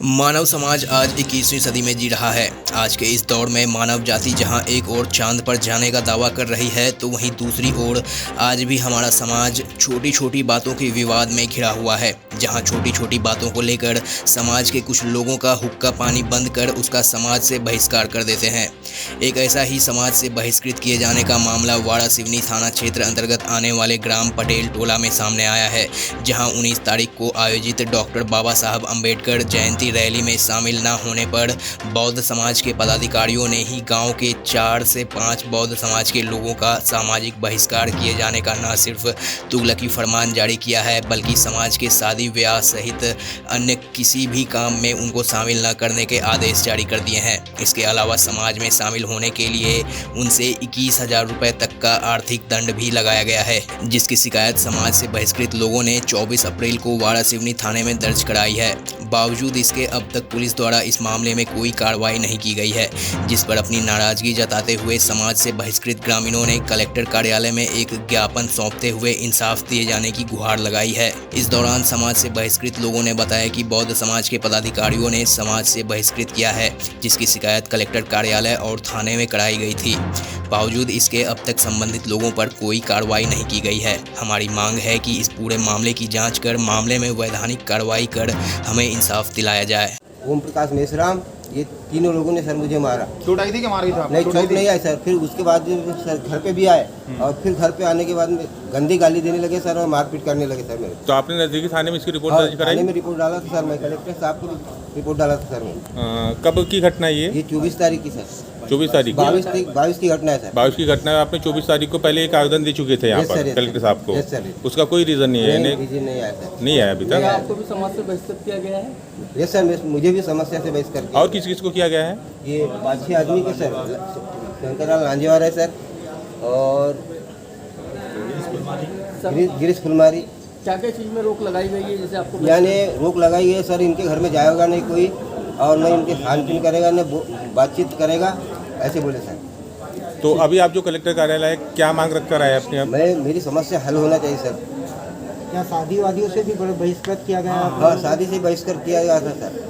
मानव समाज आज 21वीं सदी में जी रहा है। आज के इस दौर में मानव जाति जहां एक ओर चांद पर जाने का दावा कर रही है, तो वहीं दूसरी ओर आज भी हमारा समाज छोटी छोटी बातों के विवाद में घिरा हुआ है। जहां छोटी छोटी बातों को लेकर समाज के कुछ लोगों का हुक्का पानी बंद कर उसका समाज से बहिष्कार कर देते हैं। एक ऐसा ही समाज से बहिष्कृत किए जाने का मामला वाड़ा सिवनी थाना क्षेत्र अंतर्गत आने वाले ग्राम पटेल टोला में सामने आया है, जहां 19 तारीख को आयोजित डॉक्टर बाबा साहब अम्बेडकर जयंती रैली में शामिल न होने पर बौद्ध समाज के पदाधिकारियों ने ही गांव के 4 से 5 बौद्ध समाज के लोगों का सामाजिक बहिष्कार किए जाने का न सिर्फ तुगलकी फरमान जारी किया है, बल्कि समाज के शादी ब्याह सहित अन्य किसी भी काम में उनको शामिल न करने के आदेश जारी कर दिए हैं। इसके अलावा समाज में शामिल होने के लिए उनसे 21,000 रुपये तक का आर्थिक दंड भी लगाया गया है, जिसकी शिकायत समाज से बहिष्कृत लोगों ने 24 अप्रैल को वाड़ा सिवनी थाने में दर्ज कराई है। बावजूद इसके अब तक पुलिस द्वारा इस मामले में कोई कार्रवाई नहीं की गई है, जिस पर अपनी नाराजगी जताते हुए समाज से बहिष्कृत ग्रामीणों ने कलेक्टर कार्यालय में एक ज्ञापन सौंपते हुए इंसाफ दिए जाने की गुहार लगाई है। इस दौरान समाज से बहिष्कृत लोगों ने बताया कि बौद्ध समाज के पदाधिकारियों ने समाज से बहिष्कृत किया है, जिसकी शिकायत कलेक्टर कार्यालय और थाने में कराई गई थी। बावजूद इसके अब तक संबंधित लोगों पर कोई कार्रवाई नहीं की गई है। हमारी मांग है कि इस पूरे मामले की जांच कर मामले में वैधानिक कार्रवाई कर हमें इंसाफ दिलाया जाए। ओम प्रकाश मेश्राम, ये तीनों लोगों ने सर मुझे मारा। चोट आई थी कि मार गई था? नहीं, चोट नहीं आई सर। फिर उसके बाद सर घर पे भी आए और फिर घर पे आने के बाद गंदी गाली देने लगे सर और मारपीट करने लगे सर मेरे। तो आपने नजदीकी थाने में इसकी रिपोर्ट दर्ज कराई? थाने में रिपोर्ट डाला था सर, मैं कलेक्टर साहब को रिपोर्ट डाला था सर मैं। कब की घटना है ये? 24 तारीख की सर। 24 तारीख 22 की घटना है सर। 22 की घटना है। आपने 24 तारीख को पहले एक आवेदन दे चुके थे यहाँ Yes, पर sir, कलेक्टर साहब को। Yes, sir, yes. उसका कोई रीजन नहीं है? नहीं आया सर। नहीं आया अभी तक। आपको भी समाज से बहिष्कृत किया गया है? यस सर, मुझे भी समस्या से बहिष्कार किया। और किस किस को किया गया है? ये 5-6 आदमी को सर, शंकरलाल लांजेवार है सर और गिरीश फुलमारी। क्या क्या चीज़ में रोक लगाई गई है? जैसे आपको यानी रोक लगाई गई है सर, इनके घर में जाएगा नहीं कोई और न इनके खान पीन करेगा न बातचीत करेगा, ऐसे बोले सर। तो अभी आप जो कलेक्टर कार्यालय है, क्या मांग रख कर आए अपने? मेरी समस्या हल होना चाहिए सर। क्या शादी वादियों से भी बहिष्कृत किया गया? हाँ, शादी से बहिष्कार किया गया था सर।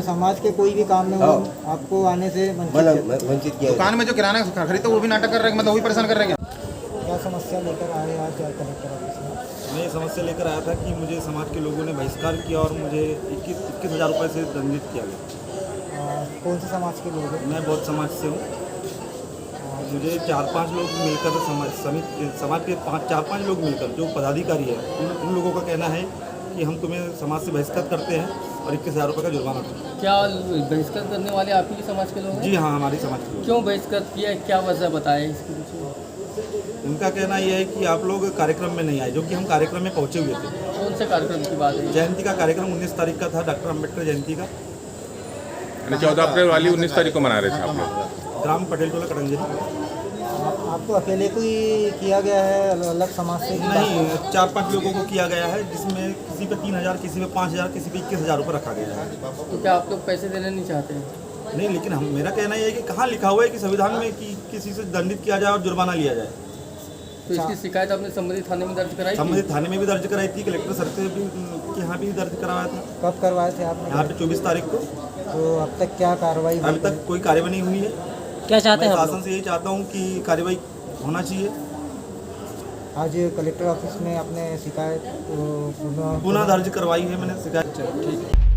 समाज के कोई भी काम में हो आपको आने से वंचित किया। दुकान में जो किराना खरीदते वो भी नाटक कर रहे हैं, मतलब वही परेशान कर रहे हैं। क्या समस्या लेकर आए आज कलेक्टर ऑफिस में? मैं ये समस्या लेकर आया था कि मुझे समाज के लोगों ने बहिष्कार किया और मुझे 21,000 रुपये से दंडित किया गया। कौन से समाज के लोग हैं? मैं बौद्ध समाज से हूँ। मुझे 4-5 लोग मिलकर समाज के 4-5 लोग मिलकर जो पदाधिकारी है उन लोगों का कहना है कि हम तुम्हें समाज से बहिष्कार करते हैं और 21,000 रुपये का जुर्माना करते हैं। क्या बहिष्कार करने वाले आप ही समाज के लोग हैं? जी हाँ, हमारी समाज के लोग। क्यों बहिष्कार किया, क्या वजह बताया इसके पीछे? उनका कहना यह है कि आप लोग कार्यक्रम में नहीं आए, जो कि हम कार्यक्रम में पहुँचे हुए थे। कौन से कार्यक्रम की बात है? जयंती का कार्यक्रम 19 तारीख का था, डॉक्टर अम्बेडकर जयंती का। 14 अप्रैल वाली 19 तारीख को मना रहे थे आप लोग? ग्राम पटेल टोला कटंजरी। आपको अकेले को ही किया गया है, अलग समाज से नहीं, 4-5 लोगों को किया गया है, जिसमें किसी पे 3,000, किसी पे 5,000, किसी पे 21,000 रुपये रखा गया है। तो क्या आप लोग पैसे देना नहीं चाहते हैं? नहीं, लेकिन मेरा कहना यह है कि कहाँ लिखा हुआ है कि संविधान में कि किसी से दंडित किया जाए और जुर्माना लिया जाए। तो इसकी शिकायत आपने संबंधित थाने में दर्ज कराई? संबंधित थाने में भी दर्ज कराई थी, कलेक्टर सर से भी के यहाँ भी दर्ज करवाया था। कब करवाए थे आपने? यहाँ पे 24 तारीख को। तो अब तक क्या कार्रवाई? अभी तक कोई कार्रवाई नहीं हुई है। क्या चाहते हैं? शासन से यही चाहता हूँ कि कार्रवाई होना चाहिए। आज कलेक्टर ऑफिस में आपने शिकायत पुनः दर्ज करवाई है मैंने शिकायत। ठीक है।